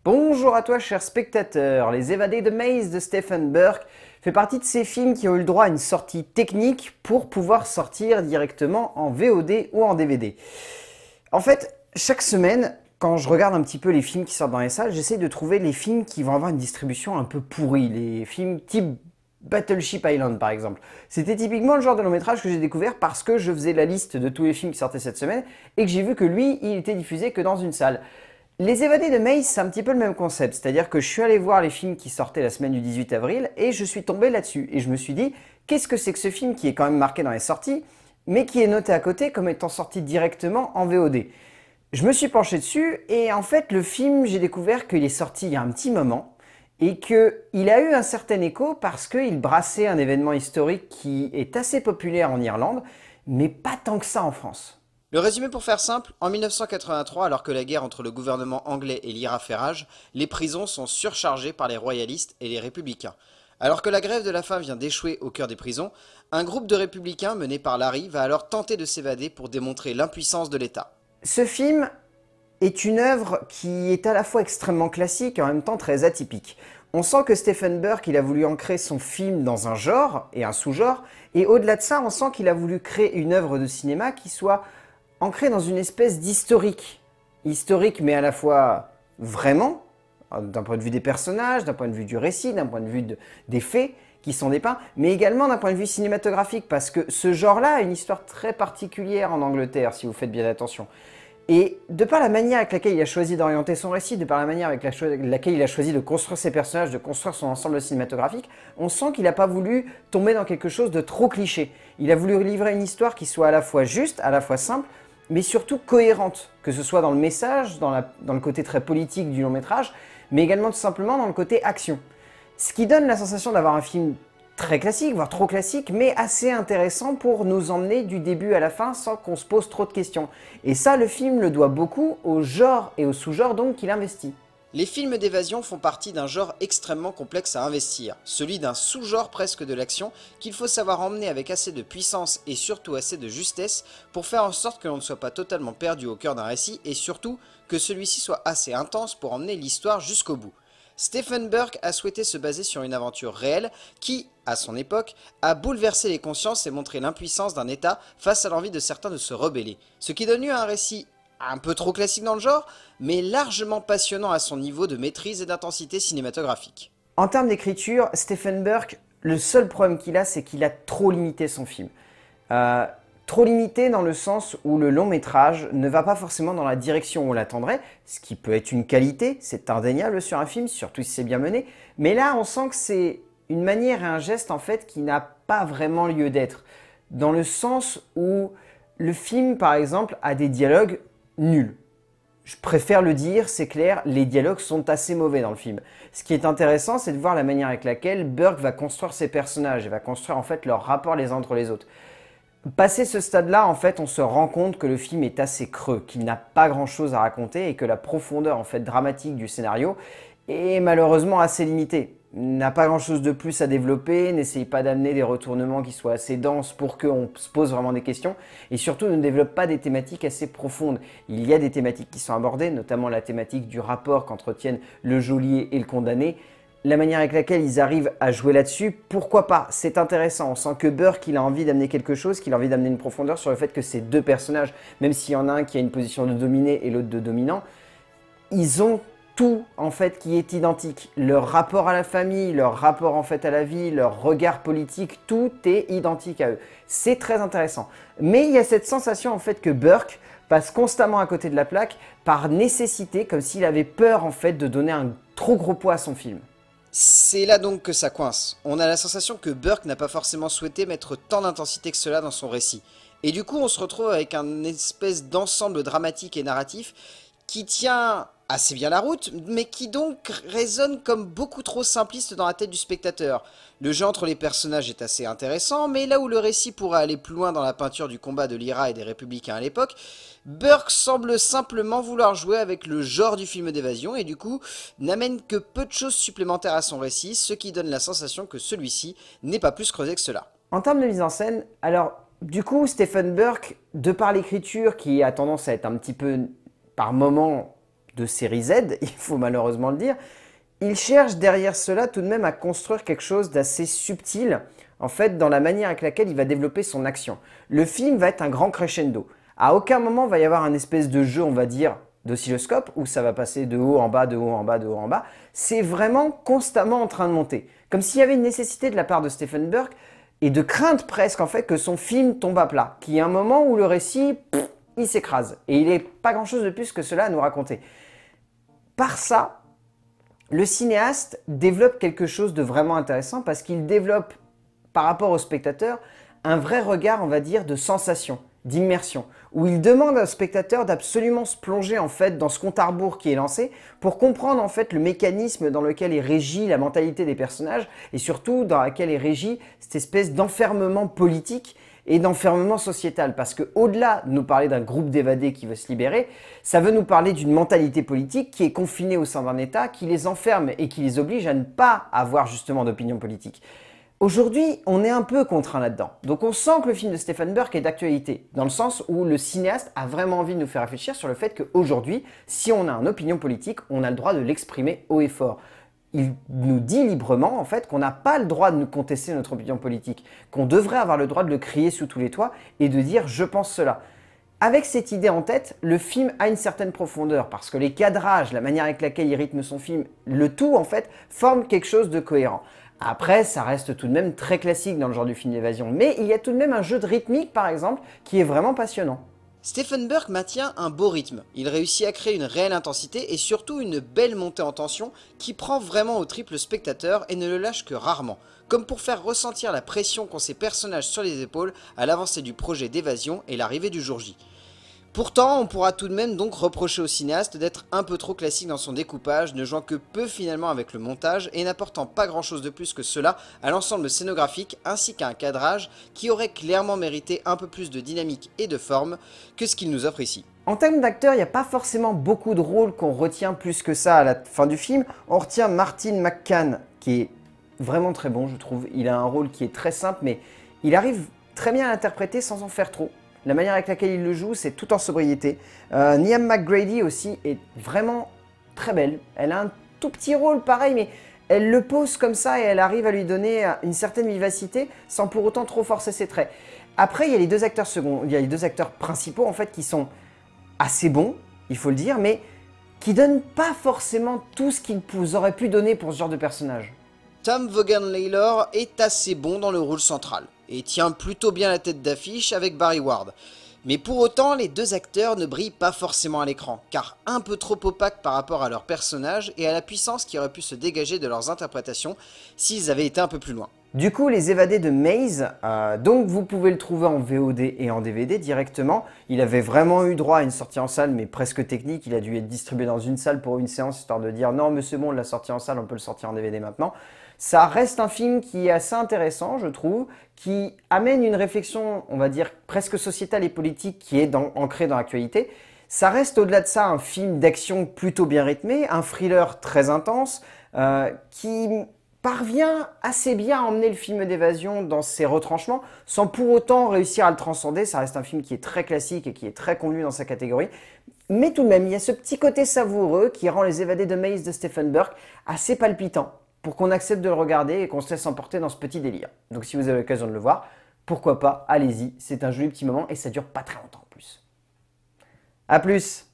Bonjour à toi cher spectateur, Les Évadés de Maze de Stephen Burke fait partie de ces films qui ont eu le droit à une sortie technique pour pouvoir sortir directement en VOD ou en DVD. En fait, chaque semaine, quand je regarde un petit peu les films qui sortent dans les salles, j'essaie de trouver les films qui vont avoir une distribution un peu pourrie, les films type Battleship Island par exemple. C'était typiquement le genre de long métrage que j'ai découvert parce que je faisais la liste de tous les films qui sortaient cette semaine et que j'ai vu que lui, il était diffusé que dans une salle. Les Évadés de Maze, c'est un petit peu le même concept, c'est-à-dire que je suis allé voir les films qui sortaient la semaine du 18 avril et je suis tombé là-dessus. Et je me suis dit, qu'est-ce que c'est que ce film qui est quand même marqué dans les sorties, mais qui est noté à côté comme étant sorti directement en VOD. Je me suis penché dessus et en fait le film, j'ai découvert qu'il est sorti il y a un petit moment et qu'il a eu un certain écho parce qu'il brassait un événement historique qui est assez populaire en Irlande, mais pas tant que ça en France. Le résumé pour faire simple, en 1983, alors que la guerre entre le gouvernement anglais et l'IRA fait rage, les prisons sont surchargées par les royalistes et les républicains. Alors que la grève de la faim vient d'échouer au cœur des prisons, un groupe de républicains mené par Larry va alors tenter de s'évader pour démontrer l'impuissance de l'État. Ce film est une œuvre qui est à la fois extrêmement classique et en même temps très atypique. On sent que Stephen Burke, il a voulu ancrer son film dans un genre et un sous-genre, et au-delà de ça, on sent qu'il a voulu créer une œuvre de cinéma qui soit ancrée dans une espèce d'historique. Historique, mais à la fois vraiment, d'un point de vue des personnages, d'un point de vue du récit, d'un point de vue des faits qui sont dépeints, mais également d'un point de vue cinématographique, parce que ce genre-là a une histoire très particulière en Angleterre, si vous faites bien attention. Et de par la manière avec laquelle il a choisi d'orienter son récit, de par la manière avec laquelle il a choisi de construire ses personnages, de construire son ensemble cinématographique, on sent qu'il n'a pas voulu tomber dans quelque chose de trop cliché. Il a voulu livrer une histoire qui soit à la fois juste, à la fois simple, mais surtout cohérente, que ce soit dans le message, dans le côté très politique du long métrage, mais également tout simplement dans le côté action. Ce qui donne la sensation d'avoir un film très classique, voire trop classique, mais assez intéressant pour nous emmener du début à la fin sans qu'on se pose trop de questions. Et ça, le film le doit beaucoup au genre et au sous-genre donc qu'il investit. Les films d'évasion font partie d'un genre extrêmement complexe à investir, celui d'un sous-genre presque de l'action qu'il faut savoir emmener avec assez de puissance et surtout assez de justesse pour faire en sorte que l'on ne soit pas totalement perdu au cœur d'un récit et surtout que celui-ci soit assez intense pour emmener l'histoire jusqu'au bout. Stephen Burke a souhaité se baser sur une aventure réelle qui, à son époque, a bouleversé les consciences et montré l'impuissance d'un État face à l'envie de certains de se rebeller, ce qui donne lieu à un récit un peu trop classique dans le genre, mais largement passionnant à son niveau de maîtrise et d'intensité cinématographique. En termes d'écriture, Stephen Burke, le seul problème qu'il a, c'est qu'il a trop limité son film. Euh, Trop limité dans le sens où le long métrage ne va pas forcément dans la direction où on l'attendrait, ce qui peut être une qualité, c'est indéniable sur un film, surtout si c'est bien mené, mais là on sent que c'est une manière et un geste en fait qui n'a pas vraiment lieu d'être, dans le sens où le film par exemple a des dialogues nuls. Je préfère le dire, c'est clair, les dialogues sont assez mauvais dans le film. Ce qui est intéressant, c'est de voir la manière avec laquelle Burke va construire ses personnages et va construire en fait leur rapport les uns entre les autres. Passé ce stade-là, en fait, on se rend compte que le film est assez creux, qu'il n'a pas grand-chose à raconter et que la profondeur en fait dramatique du scénario est malheureusement assez limitée. N'a pas grand-chose de plus à développer, n'essaye pas d'amener des retournements qui soient assez denses pour qu'on se pose vraiment des questions et surtout ne développe pas des thématiques assez profondes. Il y a des thématiques qui sont abordées, notamment la thématique du rapport qu'entretiennent le geôlier et le condamné. La manière avec laquelle ils arrivent à jouer là-dessus, pourquoi pas? C'est intéressant, on sent que Burke il a envie d'amener quelque chose, qu'il a envie d'amener une profondeur sur le fait que ces deux personnages, même s'il y en a un qui a une position de dominé et l'autre de dominant, ils ont tout en fait qui est identique. Leur rapport à la famille, leur rapport en fait à la vie, leur regard politique, tout est identique à eux. C'est très intéressant. Mais il y a cette sensation en fait que Burke passe constamment à côté de la plaque par nécessité, comme s'il avait peur en fait de donner un trop gros poids à son film. C'est là donc que ça coince. On a la sensation que Burke n'a pas forcément souhaité mettre tant d'intensité que cela dans son récit. Et du coup, on se retrouve avec un espèce d'ensemble dramatique et narratif qui tient assez bien la route, mais qui donc résonne comme beaucoup trop simpliste dans la tête du spectateur. Le jeu entre les personnages est assez intéressant, mais là où le récit pourrait aller plus loin dans la peinture du combat de l'IRA et des républicains à l'époque, Burke semble simplement vouloir jouer avec le genre du film d'évasion et du coup n'amène que peu de choses supplémentaires à son récit, ce qui donne la sensation que celui-ci n'est pas plus creusé que cela. En termes de mise en scène, alors du coup Stephen Burke, de par l'écriture qui a tendance à être un petit peu par moments de série Z, il faut malheureusement le dire, il cherche derrière cela tout de même à construire quelque chose d'assez subtil, en fait, dans la manière avec laquelle il va développer son action. Le film va être un grand crescendo. À aucun moment il va y avoir un espèce de jeu, on va dire, d'oscilloscope, où ça va passer de haut en bas, de haut en bas, de haut en bas. C'est vraiment constamment en train de monter. Comme s'il y avait une nécessité de la part de Stephen Burke, et de crainte presque, en fait, que son film tombe à plat. Qu'il y ait un moment où le récit, il s'écrase. Et il n'est pas grand-chose de plus que cela à nous raconter. Par ça, le cinéaste développe quelque chose de vraiment intéressant parce qu'il développe, par rapport au spectateur, un vrai regard, on va dire, de sensation, d'immersion, où il demande au spectateur d'absolument se plonger en fait dans ce compte à rebours qui est lancé pour comprendre en fait le mécanisme dans lequel est régie la mentalité des personnages et surtout dans laquelle est régie cette espèce d'enfermement politique et d'enfermement sociétal. Parce que au-delà de nous parler d'un groupe d'évadés qui veut se libérer, ça veut nous parler d'une mentalité politique qui est confinée au sein d'un État, qui les enferme et qui les oblige à ne pas avoir justement d'opinion politique. Aujourd'hui, on est un peu contraint là-dedans. Donc on sent que le film de Stephen Burke est d'actualité, dans le sens où le cinéaste a vraiment envie de nous faire réfléchir sur le fait qu'aujourd'hui, si on a une opinion politique, on a le droit de l'exprimer haut et fort. Il nous dit librement en fait qu'on n'a pas le droit de nous contester notre opinion politique, qu'on devrait avoir le droit de le crier sous tous les toits et de dire « je pense cela ». Avec cette idée en tête, le film a une certaine profondeur parce que les cadrages, la manière avec laquelle il rythme son film, le tout en fait, forme quelque chose de cohérent. Après, ça reste tout de même très classique dans le genre du film d'évasion, mais il y a tout de même un jeu de rythmique par exemple qui est vraiment passionnant. Stephen Burke maintient un beau rythme, il réussit à créer une réelle intensité et surtout une belle montée en tension qui prend vraiment au trip le spectateur et ne le lâche que rarement, comme pour faire ressentir la pression qu'ont ces personnages sur les épaules à l'avancée du projet d'évasion et l'arrivée du jour J. Pourtant, on pourra tout de même donc reprocher au cinéaste d'être un peu trop classique dans son découpage, ne jouant que peu finalement avec le montage et n'apportant pas grand chose de plus que cela à l'ensemble scénographique ainsi qu'à un cadrage qui aurait clairement mérité un peu plus de dynamique et de forme que ce qu'il nous offre ici. En termes d'acteurs, il n'y a pas forcément beaucoup de rôles qu'on retient plus que ça à la fin du film. On retient Martin McCann qui est vraiment très bon je trouve, il a un rôle qui est très simple mais il arrive très bien à l'interpréter sans en faire trop. La manière avec laquelle il le joue, c'est tout en sobriété. Liam McGrady aussi est vraiment très belle. Elle a un tout petit rôle pareil, mais elle le pose comme ça et elle arrive à lui donner une certaine vivacité sans pour autant trop forcer ses traits. Après, il y a les deux acteurs seconds, il y a les deux acteurs principaux en fait qui sont assez bons, il faut le dire, mais qui donnent pas forcément tout ce qu'ils auraient pu donner pour ce genre de personnage. Tom Vaughan-Laylor est assez bon dans le rôle central et tient plutôt bien la tête d'affiche avec Barry Ward. Mais pour autant, les deux acteurs ne brillent pas forcément à l'écran, car un peu trop opaques par rapport à leur personnage et à la puissance qui aurait pu se dégager de leurs interprétations s'ils avaient été un peu plus loin. Du coup, Les Évadés de Maze, donc vous pouvez le trouver en VOD et en DVD directement. Il avait vraiment eu droit à une sortie en salle, mais presque technique. Il a dû être distribué dans une salle pour une séance, histoire de dire « Non, mais c'est bon, on l'a sorti en salle, on peut le sortir en DVD maintenant ». Ça reste un film qui est assez intéressant, je trouve, qui amène une réflexion, on va dire, presque sociétale et politique qui est ancrée dans l'actualité. Ça reste au-delà de ça un film d'action plutôt bien rythmé, un thriller très intense, qui parvient assez bien à emmener le film d'évasion dans ses retranchements, sans pour autant réussir à le transcender. Ça reste un film qui est très classique et qui est très convenu dans sa catégorie. Mais tout de même, il y a ce petit côté savoureux qui rend Les Évadés de Maze de Stephen Burke assez palpitant, pour qu'on accepte de le regarder et qu'on se laisse emporter dans ce petit délire. Donc si vous avez l'occasion de le voir, pourquoi pas, allez-y, c'est un joli petit moment et ça dure pas très longtemps en plus. A plus!